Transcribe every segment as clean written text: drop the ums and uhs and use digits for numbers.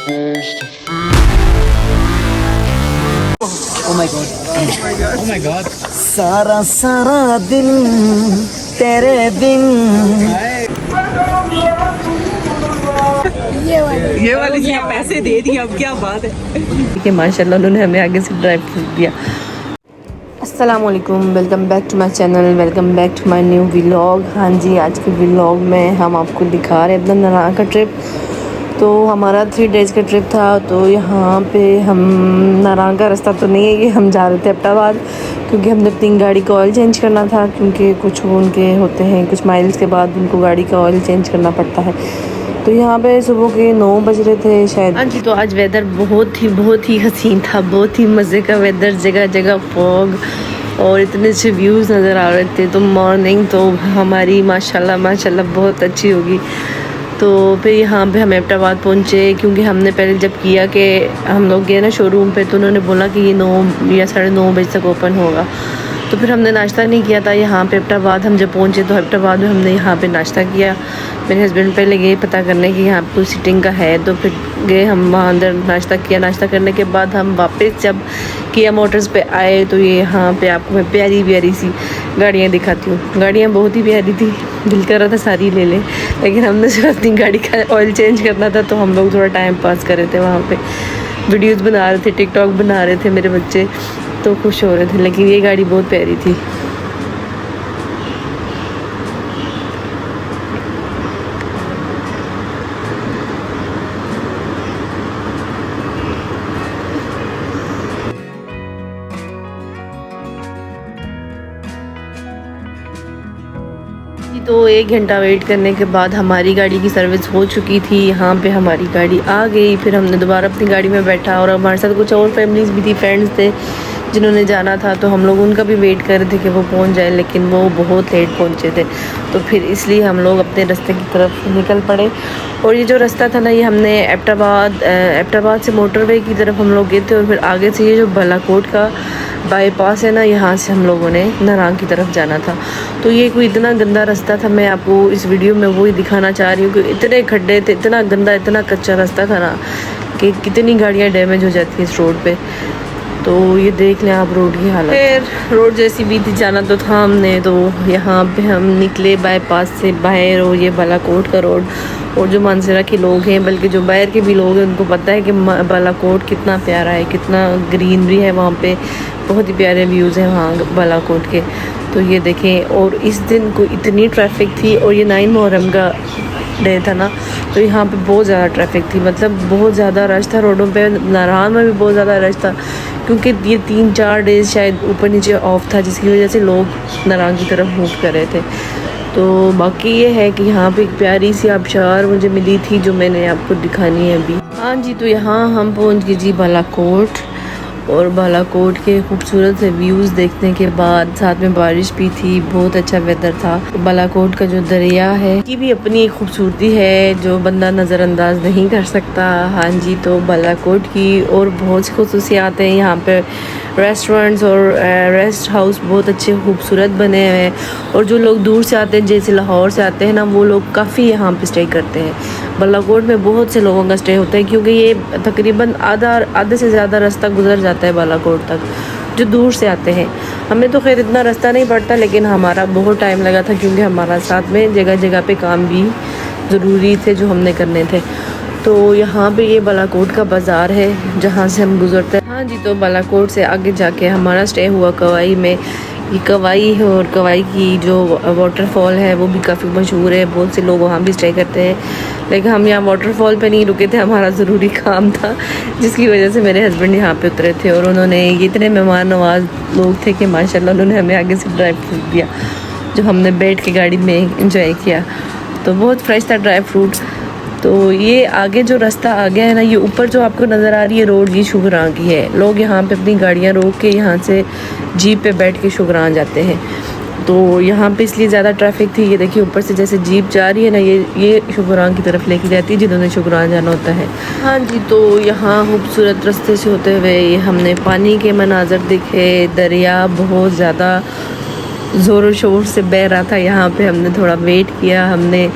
Oh my god. Oh my god. सारा सारा दिन तेरे बिन। ये वाली क्या पैसे दे दिए, अब क्या बात है। ठीक है, माशाल्लाह उन्होंने हमें आगे से ड्राइव फ्रूट दिया। अस्सलाम वालेकुम, welcome back to my channel, welcome back to my new vlog. हाँ जी, आज के व्लॉग में हम आपको दिखा रहे हैं अपना नारांग का ट्रिप। तो हमारा 3 डेज़ का ट्रिप था। तो यहाँ पे हम नारांग का रास्ता तो नहीं है, ये हम जा रहे थे एबटाबाद, क्योंकि हमने अपनी गाड़ी का ऑयल चेंज करना था, क्योंकि कुछ उनके होते हैं कुछ माइल्स के बाद उनको गाड़ी का ऑयल चेंज करना पड़ता है। तो यहाँ पे सुबह के 9 बज रहे थे शायद। हाँ जी, तो आज वेदर बहुत ही हसीन था, बहुत ही मज़े का वेदर, जगह जगह फॉग और इतने अच्छे व्यूज़ नज़र आ रहे थे। तो मॉर्निंग तो हमारी माशाल्लाह बहुत अच्छी होगी। तो फिर यहाँ पे हम एबटाबाद पहुँचे, क्योंकि हमने पहले जब किया कि हम लोग गए ना शोरूम पे, तो उन्होंने बोला कि ये 9 या 9:30 बजे तक ओपन होगा। तो फिर हमने नाश्ता नहीं किया था यहाँ पे एबटाबाद। हम जब पहुँचे तो एबटाबाद में हमने यहाँ पे नाश्ता किया। मेरे हस्बैंड पहले गए पता करने कि यहाँ पे कोई सीटिंग का है, तो फिर गए हम वहाँ अंदर नाश्ता किया। नाश्ता करने के बाद हम वापस जब किया मोटर्स पे आए, तो ये यहाँ पे आपको मैं प्यारी सी गाड़ियाँ दिखाती हूँ। गाड़ियाँ बहुत ही प्यारी थी, दिल कर रहा था सारी ले लें, लेकिन हमने सिर्फ अपनी गाड़ी का ऑयल चेंज करना था, तो हम लोग थोड़ा टाइम पास कर रहे थे वहाँ पे, वीडियोज़ बना रहे थे, टिकटॉक बना रहे थे। मेरे बच्चे तो खुश हो रहे थे, लेकिन ये गाड़ी बहुत प्यारी थी। तो 1 घंटा वेट करने के बाद हमारी गाड़ी की सर्विस हो चुकी थी। यहाँ पे हमारी गाड़ी आ गई। फिर हमने दोबारा अपनी गाड़ी में बैठा, और हमारे साथ कुछ और फैमिलीज़ भी थी, फ्रेंड्स थे जिन्होंने जाना था। तो हम लोग उनका भी वेट कर रहे थे कि वो पहुँच जाए, लेकिन वो बहुत लेट पहुँचे थे। तो फिर इसलिए हम लोग अपने रास्ते की तरफ निकल पड़े। और ये जो रास्ता था ना, ये हमने एबटाबाद से मोटरवे की तरफ हम लोग गए थे, और फिर आगे से ये जो बालाकोट का बाईपास है ना, यहाँ से हम लोगों ने नारांग की तरफ जाना था। तो ये कोई इतना गंदा रास्ता था, मैं आपको इस वीडियो में वही दिखाना चाह रही हूँ कि इतने खड्डे थे, इतना गंदा, इतना कच्चा रास्ता था ना कि कितनी गाड़ियाँ डैमेज हो जाती हैं इस रोड पे। तो ये देख लें आप रोड की हालत। फिर रोड जैसी भी थी, जाना तो था हमने। तो यहाँ पे हम निकले बाईपास से बाहर, और ये बालाकोट का रोड। और जो मानसरा के लोग हैं, बल्कि जो बाहर के भी लोग हैं, उनको पता है कि बालाकोट कितना प्यारा है, कितना ग्रीनरी है वहाँ पे, बहुत ही प्यारे व्यूज़ हैं वहाँ बालाकोट के। तो ये देखें, और इस दिन को इतनी ट्रैफिक थी, और ये 9 मुहर्रम का डे था ना, तो यहाँ पे बहुत ज़्यादा ट्रैफिक थी, मतलब बहुत ज़्यादा रश था रोडों पे। नारांग में भी बहुत ज़्यादा रश था, क्योंकि ये 3-4 डेज़ शायद ऊपर नीचे ऑफ था, जिसकी वजह से लोग नारांग की तरफ मूव कर रहे थे। तो बाकी ये है कि यहाँ पे एक प्यारी सी आबशार मुझे मिली थी, जो मैंने आपको दिखानी है अभी। हाँ जी, तो यहाँ हम पहुँच गए जी बालाकोट। और बालाकोट के खूबसूरत से व्यूज़ देखने के बाद साथ में बारिश भी थी, बहुत अच्छा वेदर था। बालाकोट का जो दरिया है, की भी अपनी एक खूबसूरती है जो बंदा नज़रअंदाज नहीं कर सकता। हाँ जी, तो बालाकोट की और बहुत सी खसूसियात हैं यहाँ पे। रेस्टोरेंट्स और रेस्ट हाउस बहुत अच्छे खूबसूरत बने हुए हैं, और जो लोग दूर से आते हैं, जैसे लाहौर से आते हैं ना, वो लोग काफ़ी यहाँ पे स्टे करते हैं। बालाकोट में बहुत से लोगों का स्टे होता है, क्योंकि ये तकरीबन आधे से ज़्यादा रास्ता गुजर जाता है बालाकोट तक, जो दूर से आते हैं। हमें तो खैर इतना रास्ता नहीं पड़ता, लेकिन हमारा बहुत टाइम लगा था, क्योंकि हमारा साथ में जगह जगह पे काम भी ज़रूरी थे जो हमने करने थे। तो यहाँ पे ये बालाकोट का बाज़ार है, जहाँ से हम गुजरते हैं। हाँ जी, तो बालाकोट से आगे जाके हमारा स्टे हुआ कवाई में। ये कवाई है, और कवाई की जो वाटरफॉल है वो भी काफ़ी मशहूर है, बहुत से लोग वहाँ भी स्टे करते हैं। लेकिन हम यहाँ वाटरफॉल पे नहीं रुके थे, हमारा ज़रूरी काम था, जिसकी वजह से मेरे हस्बैंड यहाँ पे उतरे थे। और उन्होंने, ये इतने मेहमान नवाज लोग थे कि माशाल्लाह उन्होंने हमें आगे से ड्राई फ्रूट दिया, जो हमने बैठ के गाड़ी में इंजॉय किया। तो बहुत फ्रेश था ड्राई फ्रूट। तो ये आगे जो रास्ता आ गया है ना, ये ऊपर जो आपको नज़र आ रही है रोड, ये शुगरान की है। लोग यहाँ पे अपनी गाड़ियाँ रोक के यहाँ से जीप पे बैठ के शुगरान जाते हैं। तो यहाँ पे इसलिए ज़्यादा ट्रैफिक थी। ये देखिए ऊपर से जैसे जीप जा रही है ना, ये शुगरान की तरफ लेके जाती है, जिन्होंने शुगरान जाना होता है। हाँ जी, तो यहाँ खूबसूरत रास्ते से होते हुए ये हमने पानी के मनाजर दिखे। दरिया बहुत ज़्यादा ज़ोर शोर से बह रहा था। यहाँ पे हमने थोड़ा वेट किया, हमने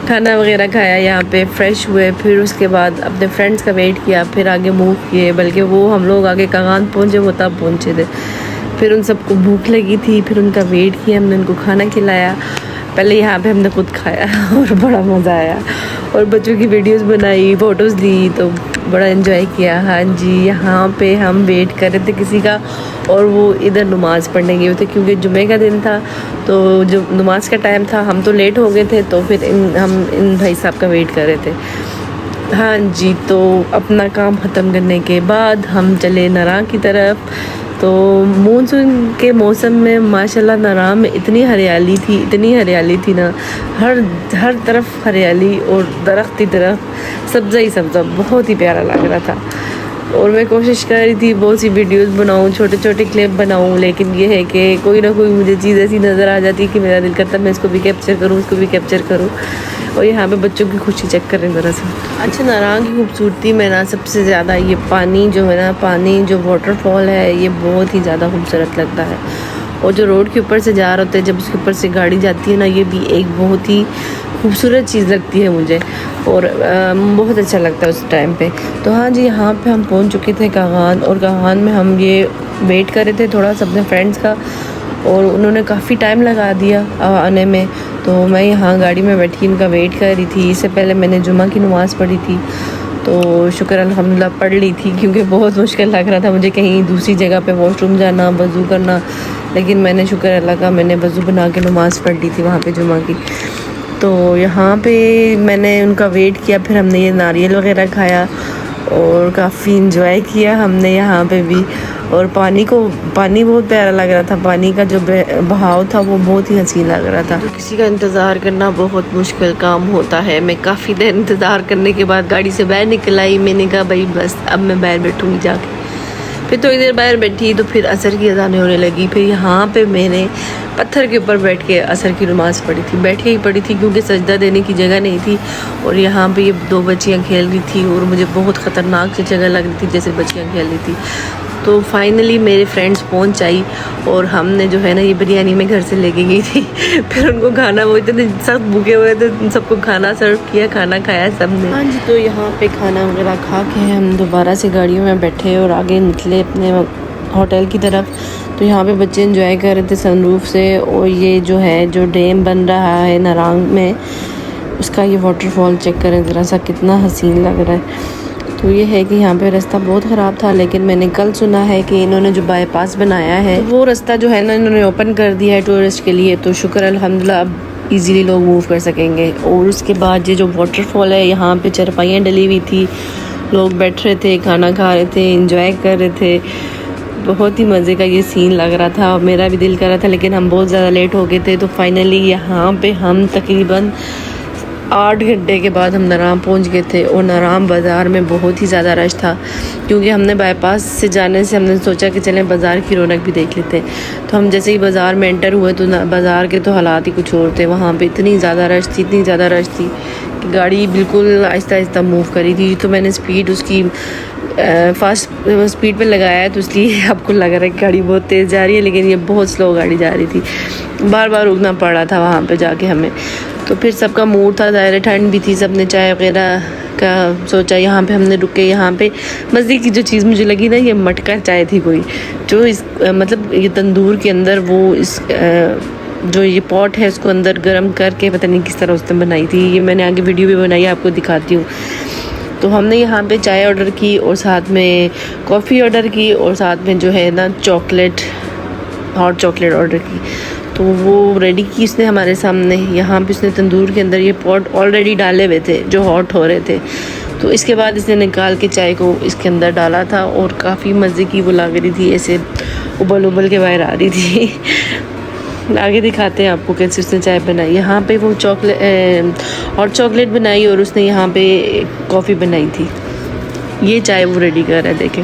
खाना वगैरह खाया यहाँ पे, फ्रेश हुए, फिर उसके बाद अपने फ्रेंड्स का वेट किया, फिर आगे मूव किए, बल्कि वो हम लोग आगे कागान पहुँचे, वो तब पहुँचे थे। फिर उन सबको भूख लगी थी, फिर उनका वेट किया, हमने उनको खाना खिलाया। पहले यहाँ पे हमने खुद खाया और बड़ा मज़ा आया, और बच्चों की वीडियोस बनाई, फ़ोटोज़ ली, तो बड़ा एंजॉय किया। हाँ जी, यहाँ पे हम वेट कर रहे थे किसी का, और वो इधर नमाज़ पढ़ने गए थे क्योंकि जुमे का दिन था, तो जो नमाज का टाइम था, हम तो लेट हो गए थे, तो फिर हम इन भाई साहब का वेट कर रहे थे। हाँ जी, तो अपना काम ख़त्म करने के बाद हम चले नारां की तरफ। तो मानसून के मौसम में माशाल्लाह नारां में इतनी हरियाली थी ना, हर तरफ हरियाली और दरख्त ही दरख्त, सब्ज़ा ही सब्ज़ा, बहुत ही प्यारा लग रहा था। और मैं कोशिश कर रही थी बहुत सी वीडियोस बनाऊं, छोटे छोटे क्लिप बनाऊं, लेकिन ये है कि कोई ना कोई मुझे चीज़ ऐसी नज़र आ जाती है कि मेरा दिल करता मैं इसको भी कैप्चर करूं, उसको भी कैप्चर करूं। और यहाँ पे बच्चों की खुशी चेक कर रहे हैं ज़रा सा। अच्छा, नारां की खूबसूरती में ना सबसे ज़्यादा ये पानी जो है ना, पानी जो वाटरफॉल है, ये बहुत ही ज़्यादा खूबसूरत लगता है। और जो रोड के ऊपर से जा रहे होते हैं, जब उसके ऊपर से गाड़ी जाती है ना, ये भी एक बहुत ही खूबसूरत चीज़ लगती है मुझे, और बहुत अच्छा लगता है उस टाइम पे। तो हाँ जी, यहाँ पे हम पहुँच चुके थे कागान, और कागान में हम ये वेट कर रहे थे थोड़ा सा अपने फ्रेंड्स का, और उन्होंने काफ़ी टाइम लगा दिया आने में। तो मैं यहाँ गाड़ी में बैठी उनका वेट कर रही थी। इससे पहले मैंने जुमा की नमाज़ पढ़ी थी, तो शुक्र अल्हम्दुलिल्लाह पढ़ ली थी, क्योंकि बहुत मुश्किल लग रहा था मुझे कहीं दूसरी जगह पे वॉशरूम जाना, वज़ू करना, लेकिन मैंने शुक्र अल्लाह का मैंने वज़ू बना के नमाज़ पढ़ ली थी वहाँ पे जुमा की। तो यहाँ पे मैंने उनका वेट किया, फिर हमने ये नारियल वगैरह खाया और काफ़ी इंजॉय किया हमने यहाँ पे भी। और पानी बहुत प्यारा लग रहा था, पानी का जो बहाव था वो बहुत ही हसीन लग रहा था। तो किसी का इंतज़ार करना बहुत मुश्किल काम होता है। मैं काफ़ी देर इंतज़ार करने के बाद गाड़ी से बाहर निकल आई। मैंने कहा भाई बस अब मैं बाहर बैठूँगी जाके। फिर थोड़ी देर बाहर बैठी तो फिर असर की अज़ान होने लगी। फिर यहाँ पे मैंने पत्थर के ऊपर बैठ के असर की नमाज़ पढ़ी थी, बैठ के ही पढ़ी थी क्योंकि सजदा देने की जगह नहीं थी। और यहाँ पे ये 2 बच्चियाँ खेल रही थी और मुझे बहुत ख़तरनाक सी जगह लग रही थी जैसे बच्चियाँ खेल रही थी। तो फाइनली मेरे फ्रेंड्स पहुंच आई और हमने जो है ना ये बिरयानी में घर से लेके गई थी। फिर उनको खाना, वो इतने सख्त भूखे हुए थे, सबको खाना सर्व किया, खाना खाया सबने। हाँ जी, तो यहाँ पे खाना वगैरह खा के हम दोबारा से गाड़ियों में बैठे और आगे निकले अपने होटल की तरफ। तो यहाँ पे बच्चे एंजॉय कर रहे थे सनरूफ से। और ये जो है जो डैम बन रहा है नारां में, उसका ये वाटरफॉल चेक करें ज़रा सा, कितना हसीन लग रहा है। तो ये है कि यहाँ पे रास्ता बहुत ख़राब था, लेकिन मैंने कल सुना है कि इन्होंने जो बाईपास बनाया है तो वो रास्ता जो है ना इन्होंने ओपन कर दिया है टूरिस्ट के लिए। तो शुक्र अल्हम्दुलिल्लाह अब इजीली लोग मूव कर सकेंगे। और उसके बाद ये जो वाटरफॉल है, यहाँ पे चरपाइयाँ डली हुई थी, लोग बैठ रहे थे, खाना खा रहे थे, इंजॉय कर रहे थे। बहुत ही मज़े का ये सीन लग रहा था और मेरा भी दिल कर रहा था, लेकिन हम बहुत ज़्यादा लेट हो गए थे। तो फाइनली यहाँ पे हम तकरीबन 8 घंटे के बाद हम नारां पहुँच गए थे। और नारां बाज़ार में बहुत ही ज़्यादा रश था, क्योंकि हमने बाईपास से जाने से हमने सोचा कि चलें बाज़ार की रौनक भी देख लेते हैं। तो हम जैसे ही बाज़ार में एंटर हुए तो बाज़ार के तो हालात ही कुछ और थे। वहाँ पे इतनी ज़्यादा रश थी कि गाड़ी बिल्कुल आहिस्ता आहिस्ता मूव करी थी। तो मैंने स्पीड उसकी फास्ट स्पीड पे लगाया है, तो इसलिए आपको लग रहा है कि गाड़ी बहुत तेज़ जा रही है, लेकिन ये बहुत स्लो गाड़ी जा रही थी। बार बार रुकना पड़ रहा था वहाँ पे जाके हमें। तो फिर सबका मूड था, ज़ाहिर ठंड भी थी, सबने चाय वगैरह का सोचा। यहाँ पे हमने रुके। यहाँ पे मज़े की जो चीज़ मुझे लगी ना, ये मटका चाय थी कोई, जो इस मतलब ये तंदूर के अंदर वो इस जो ये पॉट है उसको अंदर गर्म करके पता नहीं किस तरह उसने बनाई थी। ये मैंने आगे वीडियो भी बनाई है, आपको दिखाती हूँ। तो हमने यहाँ पे चाय ऑर्डर की और साथ में कॉफ़ी ऑर्डर की और साथ में जो है ना हॉट चॉकलेट ऑर्डर की। तो वो रेडी की उसने हमारे सामने। यहाँ पे उसने तंदूर के अंदर ये पॉट ऑलरेडी डाले हुए थे जो हॉट हो रहे थे। तो इसके बाद इसने निकाल के चाय को इसके अंदर डाला था और काफ़ी मज़े की वो लग रही थी, ऐसे उबल के बाहर आ रही थी। आगे दिखाते हैं आपको कैसे उसने चाय बनाई। यहाँ पे वो हॉट चॉकलेट बनाई और उसने यहाँ पे कॉफ़ी बनाई थी। ये चाय वो रेडी कर रहा है, देखें।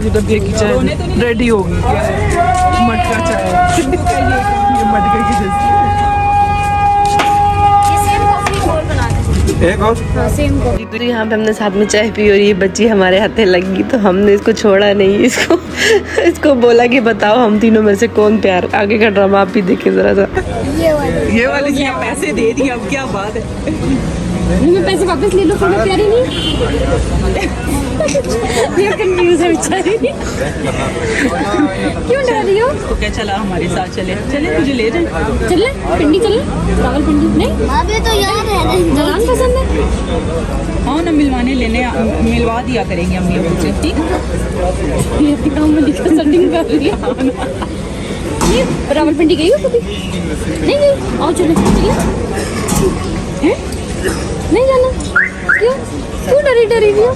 उधर देखी चाय रेडी होगी मटका चाय ये मटके की जैसी एक और तो यहाँ पे हमने साथ में चाय पी और ये बच्ची हमारे हाथे लगी तो हमने इसको छोड़ा नहीं, इसको बोला कि बताओ हम तीनों में से कौन प्यार। आगे का ड्रामा आप भी देखिए जरा सा। ये वाली जी पैसे दे दिए, अब क्या बात है। मैं पैसे वापस ले लो, फिर मैं प्यारी नहीं। ये कंफ्यूज है बेचारी। क्यों डर रही हो? तो क्या चला हमारे साथ चले मुझे ले जाए। चले पिंडी, चले रावलपिंडी। नहीं अभी तो याद है जलान पसंद है। हाँ ना, मिलवा दिया करेंगे अम्मी मुझे, ठीक है। ये अपनी काम में लिखा सेटिंग कर रही है। ये रावलपिंडी गई हो कभी? नहीं गई? आओ चलो चलिए। नहीं जाना? क्यों डरी रही हो?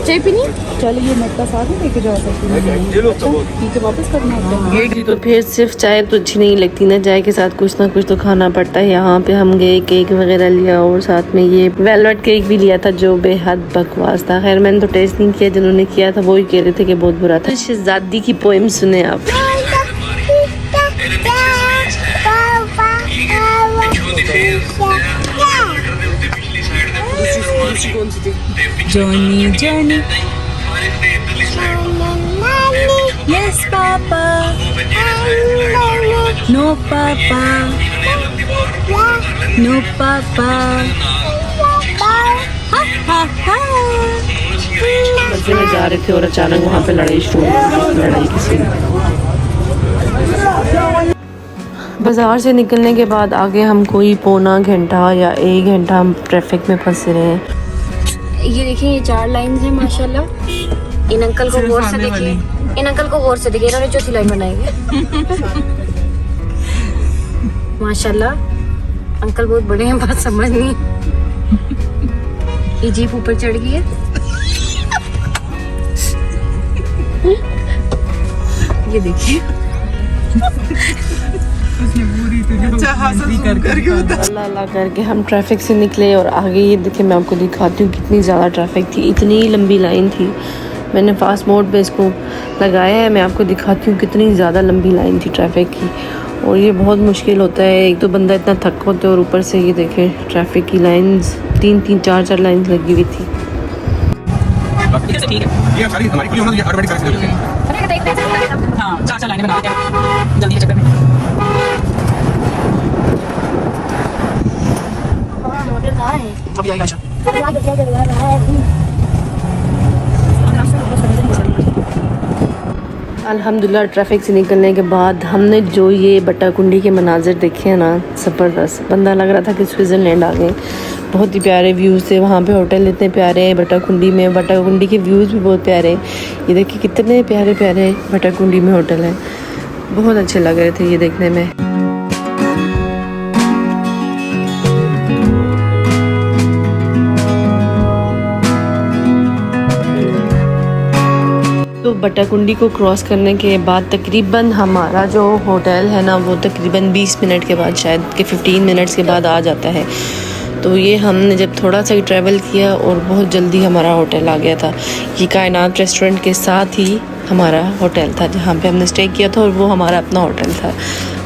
चाय पीनी? चल ये मटका साथ में लेके जा सकती हूँ, पी के वापस करना होता है। तो फिर सिर्फ चाय तो अच्छी नहीं लगती ना, चाय के साथ कुछ ना कुछ तो खाना पड़ता है। यहाँ पे हम गए, केक वगैरह लिया और साथ में ये वेलवेट केक भी लिया था जो बेहद बकवास था। खैर मैंने तो टेस्ट नहीं किया, जिन्होंने किया था वही कह रहे थे कि बहुत बुरा था। शहजादी की पोएम सुने आप। Johnny Johnny yes papa, no papa, no papa, मजे में जा रहे थे और अचानक वहाँ पे लड़ाई शुरू हो गई। लड़ाई किसी बाज़ार से निकलने के बाद आगे हम कोई पौना घंटा या 1 घंटा हम ट्रैफिक में फंसे रहे हैं। ये देखिए, ये 4 लाइन है माशाल्लाह। इन अंकल को गौर से देखिए, इन्होंने चौथी लाइन बनाई है। माशाल्लाह अंकल बहुत बड़े हैं, बात समझ नहीं। ये जीप ऊपर चढ़ गई है। ये देखिए अल्लाह करके हम ट्रैफिक से निकले और आगे ये देखिए, मैं आपको दिखाती हूँ कितनी ज़्यादा ट्रैफिक थी। इतनी लंबी लाइन थी। मैंने फास्ट मोड पे इसको लगाया है, मैं आपको दिखाती हूँ कितनी ज़्यादा लंबी लाइन थी ट्रैफिक की। और ये बहुत मुश्किल होता है, एक तो बंदा इतना थक होता है और ऊपर से ये देखें ट्रैफिक की लाइंस 3-3 4-4 लाइंस लगी हुई थी। ये सारी हमारी क्यों ये ऑटोमेटिक कर देते हैं। हाँ 4 लाइनें बना के जल्दी के चक्कर में। अभी आएगा अच्छा। अल्हम्दुलिल्लाह ट्रैफिक से निकलने के बाद हमने जो ये बट्टाकुंडी के मनाजिर देखे हैं ना, ज़बरदस्त। बंदा लग रहा था कि स्विट्ज़रलैंड आ गए। बहुत ही प्यारे व्यूज़ थे वहाँ पे। होटल इतने प्यारे हैं बट्टाकुंडी में, बट्टाकुंडी के व्यूज़ भी बहुत प्यारे हैं। ये देखिए कितने प्यारे प्यारे बट्टाकुंडी में होटल हैं, बहुत अच्छे लग रहे थे ये देखने में। तो बट्टाकुंडी को क्रॉस करने के बाद तकरीबन हमारा जो होटल है ना, वो तकरीबन 20 मिनट के बाद, शायद कि 15 मिनट्स के बाद आ जाता है। तो ये हमने जब थोड़ा सा ही ट्रैवल किया और बहुत जल्दी हमारा होटल आ गया था। ये कायनात रेस्टोरेंट के साथ ही हमारा होटल था जहाँ पे हमने स्टे किया था, और वो हमारा अपना होटल था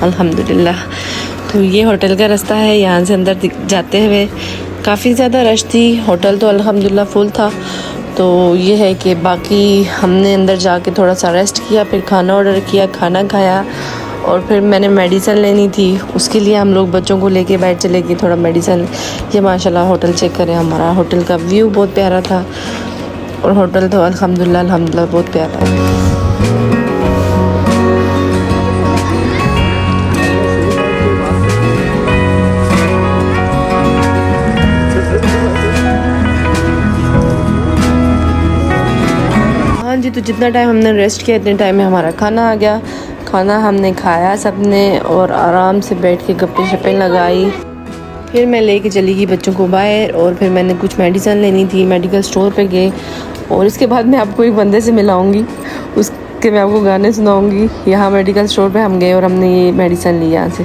अल्हम्दुलिल्लाह। तो ये होटल का रास्ता है, यहाँ से अंदर जाते हुए काफ़ी ज़्यादा रश थी। होटल तो अल्हम्दुलिल्लाह फुल था। तो ये है कि बाकी हमने अंदर जाके थोड़ा सा रेस्ट किया, फिर खाना ऑर्डर किया, खाना खाया, और फिर मैंने मेडिसिन लेनी थी, उसके लिए हम लोग बच्चों को लेके बैठ चले गए थोड़ा मेडिसिन। ये माशाल्लाह होटल चेक करें, हमारा होटल का व्यू बहुत प्यारा था और होटल तो अल्हम्दुलिल्लाह बहुत प्यारा है। हाँ जी, तो जितना टाइम हमने रेस्ट किया इतने टाइम में हमारा खाना आ गया। खाना हमने खाया सबने और आराम से बैठ के गप्पे शप्पे लगाई। फिर मैं लेके चली गई बच्चों को बाहर, और फिर मैंने कुछ मेडिसिन लेनी थी, मेडिकल स्टोर पे गए। और इसके बाद मैं आपको एक बंदे से मिलाऊंगी, उसके मैं आपको गाने सुनाऊंगी। यहाँ मेडिकल स्टोर पे हम गए और हमने ये मेडिसिन ली यहाँ से।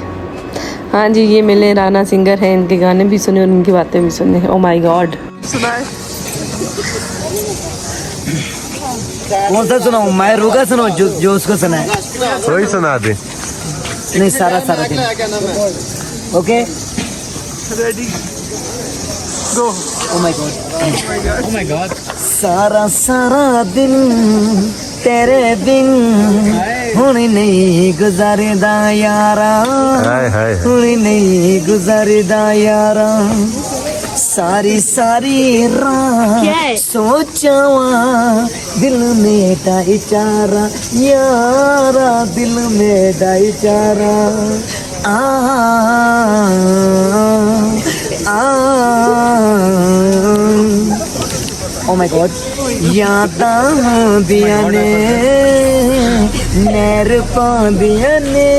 हाँ जी, ये मिले राना सिंगर हैं, इनके गाने भी सुने और इनकी बातें भी सुने। Oh my God. सुनाए कौन सा सुनाऊं? मैं रुका सुनाऊं जो उसको सुना है? वही सुना दे। नहीं, सारा दिन। Okay, ready go. Oh my God. सारा दिन तेरे बिन हुण नहीं गुजारदा यारा, हाय हाय हुण नहीं गुजारदा यारा। सारी रात सोचावा दिल में डाइचारा यारा, दिल में डाइचारा। Oh my God. यादां दियां ने नैर पांदियां ने,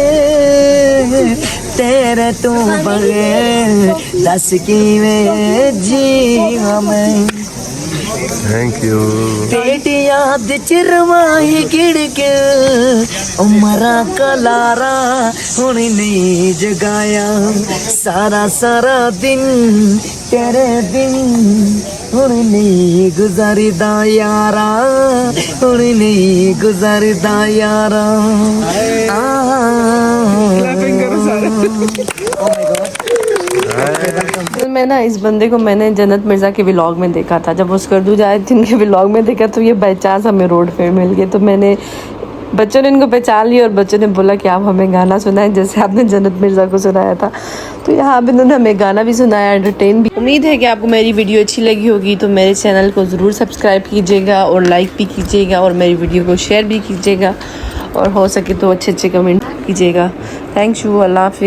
तेरे तू बगैर दस किवें जीवां मैं। Thank you. तेरी याद चिरवाई गिड़के उमरा कलारा हुण नहीं जगाया। सारा दिन तेरे बिन हुण नहीं गुजारदा यारा, हुण नहीं गुजारदा यारा। क्लैपिंग करो सारे। मैं ना इस बंदे को मैंने जन्नत मिर्ज़ा के व्लॉग में देखा था। जब उसको उर्दू जाए जिनके व्लॉग में देखा तो ये बाई चांस हमें रोड पे मिल गए। तो मैंने बच्चों ने इनको पहचान लिया और बच्चों ने बोला कि आप हमें गाना सुनाएं जैसे आपने जन्नत मिर्ज़ा को सुनाया था। तो यहाँ पे इन्होंने हमें गाना भी सुनाया, एंटरटेन भी। उम्मीद है कि आपको मेरी वीडियो अच्छी लगी होगी। तो मेरे चैनल को ज़रूर सब्सक्राइब कीजिएगा और लाइक भी कीजिएगा और मेरी वीडियो को शेयर भी कीजिएगा और हो सके तो अच्छे कमेंट कीजिएगा। Thank you. अल्लाह हाफिज़।